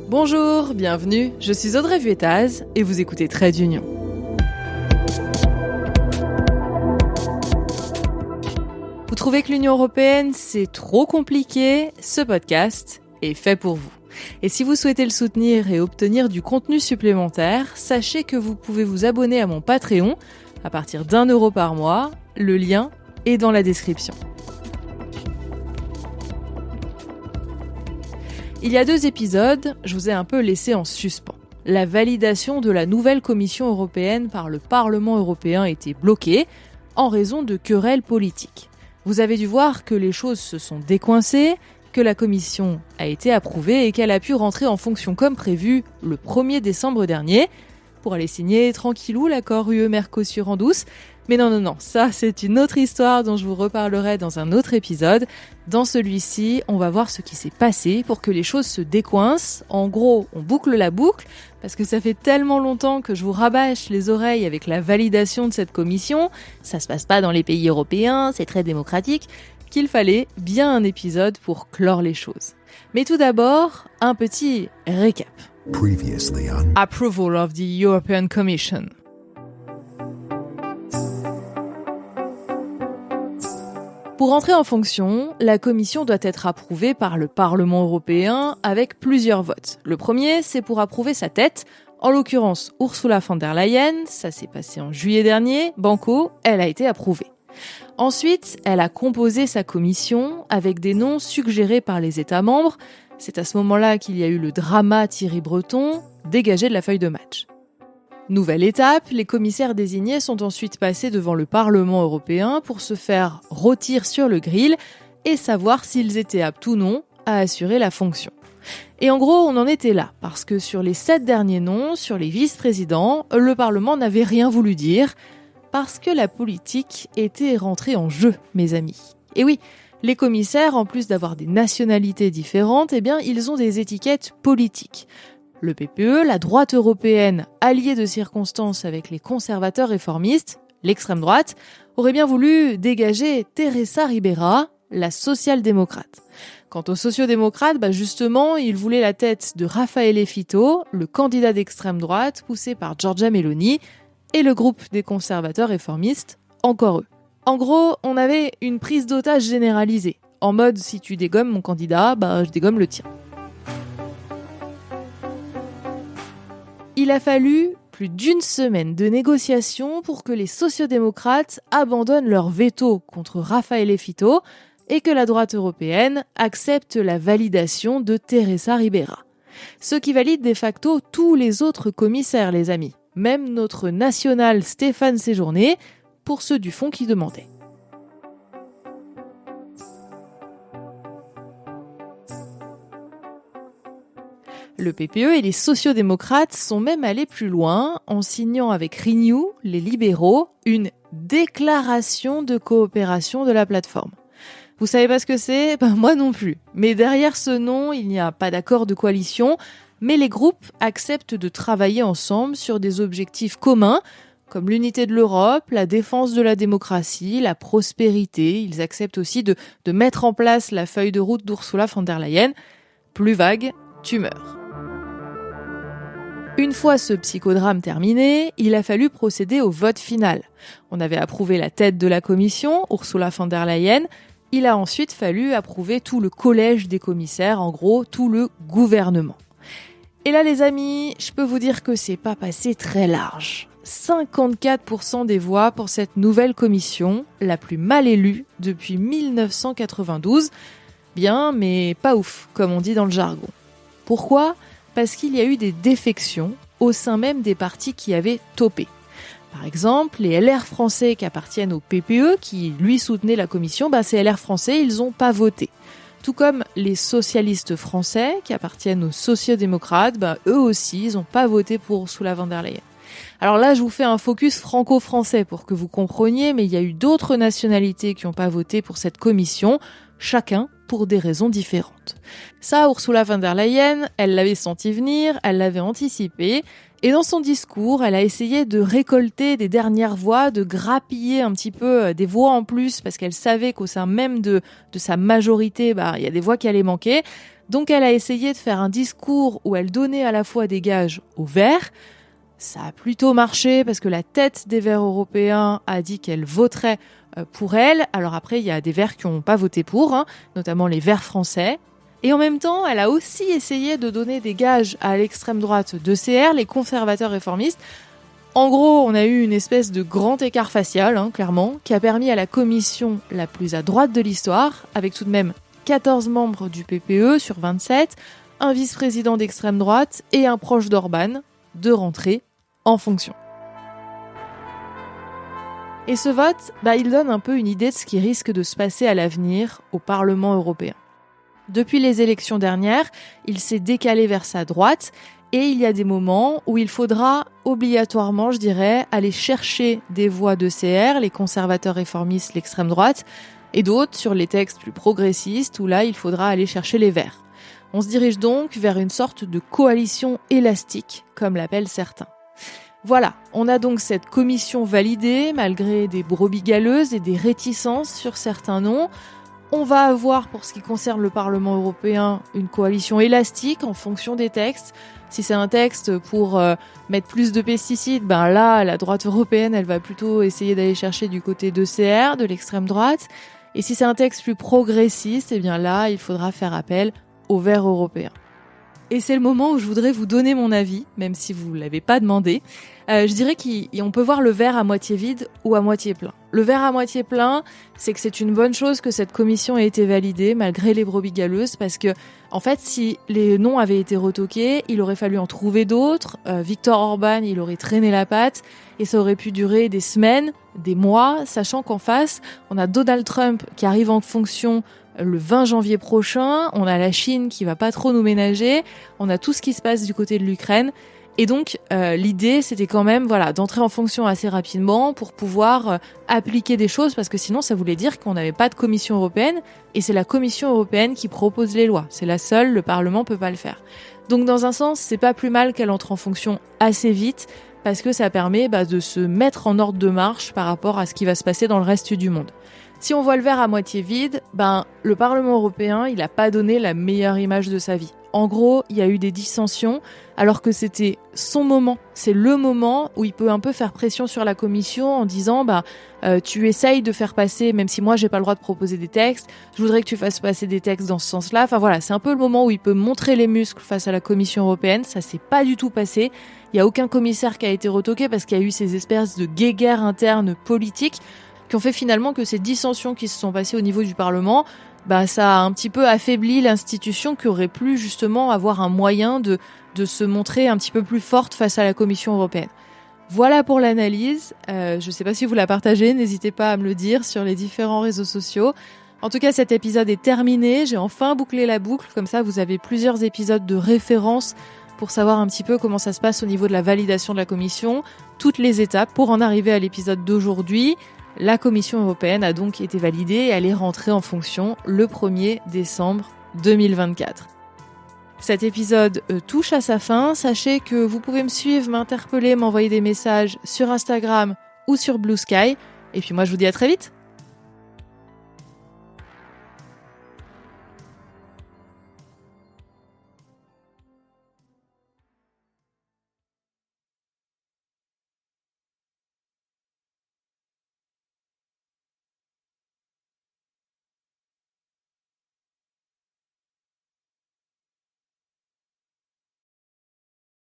Bonjour, bienvenue, je suis Audrey Vuettaz et vous écoutez Trait d'Union. Vous trouvez que l'Union européenne, c'est trop compliqué? Ce podcast est fait pour vous. Et si vous souhaitez le soutenir et obtenir du contenu supplémentaire, sachez que vous pouvez vous abonner à mon Patreon à partir d'€1 par mois. Le lien est dans la description. Il y a 2 épisodes, je vous ai un peu laissé en suspens. La validation de la nouvelle Commission européenne par le Parlement européen était bloquée en raison de querelles politiques. Vous avez dû voir que les choses se sont décoincées, que la Commission a été approuvée et qu'elle a pu rentrer en fonction comme prévu le 1er décembre dernier pour aller signer tranquillou l'accord UE-Mercosur en douce. Mais non, ça c'est une autre histoire dont je vous reparlerai dans un autre épisode. Dans celui-ci, on va voir ce qui s'est passé pour que les choses se décoincent. En gros, on boucle la boucle, parce que ça fait tellement longtemps que je vous rabâche les oreilles avec la validation de cette commission. Ça se passe pas dans les pays européens, c'est très démocratique, qu'il fallait bien un épisode pour clore les choses. Mais tout d'abord, un petit récap. Previously on Approval of the European Commission. Pour entrer en fonction, la Commission doit être approuvée par le Parlement européen avec plusieurs votes. Le premier, c'est pour approuver sa tête, en l'occurrence Ursula von der Leyen, ça s'est passé en juillet dernier, banco, elle a été approuvée. Ensuite, elle a composé sa commission avec des noms suggérés par les États membres. C'est à ce moment-là qu'il y a eu le drama Thierry Breton, dégagé de la feuille de match. Nouvelle étape, les commissaires désignés sont ensuite passés devant le Parlement européen pour se faire rôtir sur le grill et savoir s'ils étaient aptes ou non à assurer la fonction. Et en gros, on en était là, parce que sur les 7 derniers noms, sur les vice-présidents, le Parlement n'avait rien voulu dire, parce que la politique était rentrée en jeu, mes amis. Et oui, les commissaires, en plus d'avoir des nationalités différentes, ils ont des étiquettes politiques. Le PPE, la droite européenne, alliée de circonstance avec les conservateurs réformistes, l'extrême droite, aurait bien voulu dégager Teresa Ribera, la social-démocrate. Quant aux sociodémocrates, justement, ils voulaient la tête de Raffaele Fitto, le candidat d'extrême droite poussé par Giorgia Meloni, et le groupe des conservateurs réformistes, encore eux. En gros, on avait une prise d'otage généralisée. En mode, si tu dégommes mon candidat, je dégomme le tien. Il a fallu plus d'1 semaine de négociations pour que les sociodémocrates abandonnent leur veto contre Raffaele Fitto et que la droite européenne accepte la validation de Teresa Ribera. Ce qui valide de facto tous les autres commissaires, les amis. Même notre national Stéphane Séjourné, pour ceux du fond qui demandaient. Le PPE et les sociodémocrates sont même allés plus loin en signant avec Renew, les libéraux, une déclaration de coopération de la plateforme. Vous savez pas ce que c'est ? Moi non plus. Mais derrière ce nom, il n'y a pas d'accord de coalition, mais les groupes acceptent de travailler ensemble sur des objectifs communs, comme l'unité de l'Europe, la défense de la démocratie, la prospérité. Ils acceptent aussi de mettre en place la feuille de route d'Ursula von der Leyen. Plus vague, tu meurs. Une fois ce psychodrame terminé, il a fallu procéder au vote final. On avait approuvé la tête de la commission, Ursula von der Leyen. Il a ensuite fallu approuver tout le collège des commissaires, en gros, tout le gouvernement. Et là, les amis, je peux vous dire que c'est pas passé très large. 54% des voix pour cette nouvelle commission, la plus mal élue depuis 1992. Bien, mais pas ouf, comme on dit dans le jargon. Pourquoi ? Parce qu'il y a eu des défections au sein même des partis qui avaient topé. Par exemple, les LR français qui appartiennent au PPE, qui lui soutenaient la commission, ces LR français, ils n'ont pas voté. Tout comme les socialistes français qui appartiennent aux sociodémocrates, eux aussi, ils n'ont pas voté pour Ursula von der Leyen. Alors là, je vous fais un focus franco-français pour que vous compreniez, mais il y a eu d'autres nationalités qui n'ont pas voté pour cette commission, chacun pour des raisons différentes. Ça, Ursula von der Leyen, elle l'avait senti venir, elle l'avait anticipé, et dans son discours, elle a essayé de récolter des dernières voix, de grappiller un petit peu des voix en plus, parce qu'elle savait qu'au sein même de sa majorité, il y a des voix qui allaient manquer. Donc elle a essayé de faire un discours où elle donnait à la fois des gages aux Verts. Ça a plutôt marché parce que la tête des Verts européens a dit qu'elle voterait pour elle. Alors après, il y a des Verts qui n'ont pas voté pour, notamment les Verts français. Et en même temps, elle a aussi essayé de donner des gages à l'extrême droite d'ECR, les conservateurs réformistes. En gros, on a eu une espèce de grand écart facial, clairement, qui a permis à la commission la plus à droite de l'histoire, avec tout de même 14 membres du PPE sur 27, un vice-président d'extrême droite et un proche d'Orban, de rentrer en fonction. Et ce vote, il donne un peu une idée de ce qui risque de se passer à l'avenir au Parlement européen. Depuis les élections dernières, il s'est décalé vers sa droite et il y a des moments où il faudra obligatoirement, je dirais, aller chercher des voix de CR, les conservateurs réformistes, l'extrême droite, et d'autres sur les textes plus progressistes où là, il faudra aller chercher les Verts. On se dirige donc vers une sorte de coalition élastique, comme l'appellent certains. Voilà, on a donc cette commission validée, malgré des brebis galeuses et des réticences sur certains noms. On va avoir, pour ce qui concerne le Parlement européen, une coalition élastique en fonction des textes. Si c'est un texte pour mettre plus de pesticides, là, la droite européenne, elle va plutôt essayer d'aller chercher du côté d'ECR, de l'extrême droite. Et si c'est un texte plus progressiste, là, il faudra faire appel aux Verts européens. Et c'est le moment où je voudrais vous donner mon avis, même si vous ne l'avez pas demandé. Je dirais qu'on peut voir le verre à moitié vide ou à moitié plein. Le verre à moitié plein, c'est que c'est une bonne chose que cette commission ait été validée, malgré les brebis galeuses, parce que, en fait, si les noms avaient été retoqués, il aurait fallu en trouver d'autres. Viktor Orban, il aurait traîné la patte, et ça aurait pu durer des semaines, des mois, sachant qu'en face, on a Donald Trump qui arrive en fonction le 20 janvier prochain, on a la Chine qui va pas trop nous ménager, on a tout ce qui se passe du côté de l'Ukraine. Et donc, l'idée, c'était quand même d'entrer en fonction assez rapidement pour pouvoir appliquer des choses, parce que sinon, ça voulait dire qu'on n'avait pas de Commission européenne, et c'est la Commission européenne qui propose les lois. C'est la seule, le Parlement peut pas le faire. Donc, dans un sens, c'est pas plus mal qu'elle entre en fonction assez vite, parce que ça permet de se mettre en ordre de marche par rapport à ce qui va se passer dans le reste du monde. Si on voit le verre à moitié vide, le Parlement européen, il n'a pas donné la meilleure image de sa vie. En gros, il y a eu des dissensions, alors que c'était son moment. C'est le moment où il peut un peu faire pression sur la Commission en disant tu essayes de faire passer, même si moi j'ai pas le droit de proposer des textes, je voudrais que tu fasses passer des textes dans ce sens-là. Enfin voilà, c'est un peu le moment où il peut montrer les muscles face à la Commission européenne. Ça s'est pas du tout passé. Il y a aucun commissaire qui a été retoqué parce qu'il y a eu ces espèces de guéguerres internes politiques qui ont fait finalement que ces dissensions qui se sont passées au niveau du Parlement, ça a un petit peu affaibli l'institution qui aurait pu justement avoir un moyen de se montrer un petit peu plus forte face à la Commission européenne. Voilà pour l'analyse. Je ne sais pas si vous la partagez, n'hésitez pas à me le dire sur les différents réseaux sociaux. En tout cas, cet épisode est terminé. J'ai enfin bouclé la boucle. Comme ça, vous avez plusieurs épisodes de référence pour savoir un petit peu comment ça se passe au niveau de la validation de la Commission, toutes les étapes pour en arriver à l'épisode d'aujourd'hui. La Commission européenne a donc été validée et elle est rentrée en fonction le 1er décembre 2024. Cet épisode touche à sa fin. Sachez que vous pouvez me suivre, m'interpeller, m'envoyer des messages sur Instagram ou sur Blue Sky. Et puis moi, je vous dis à très vite.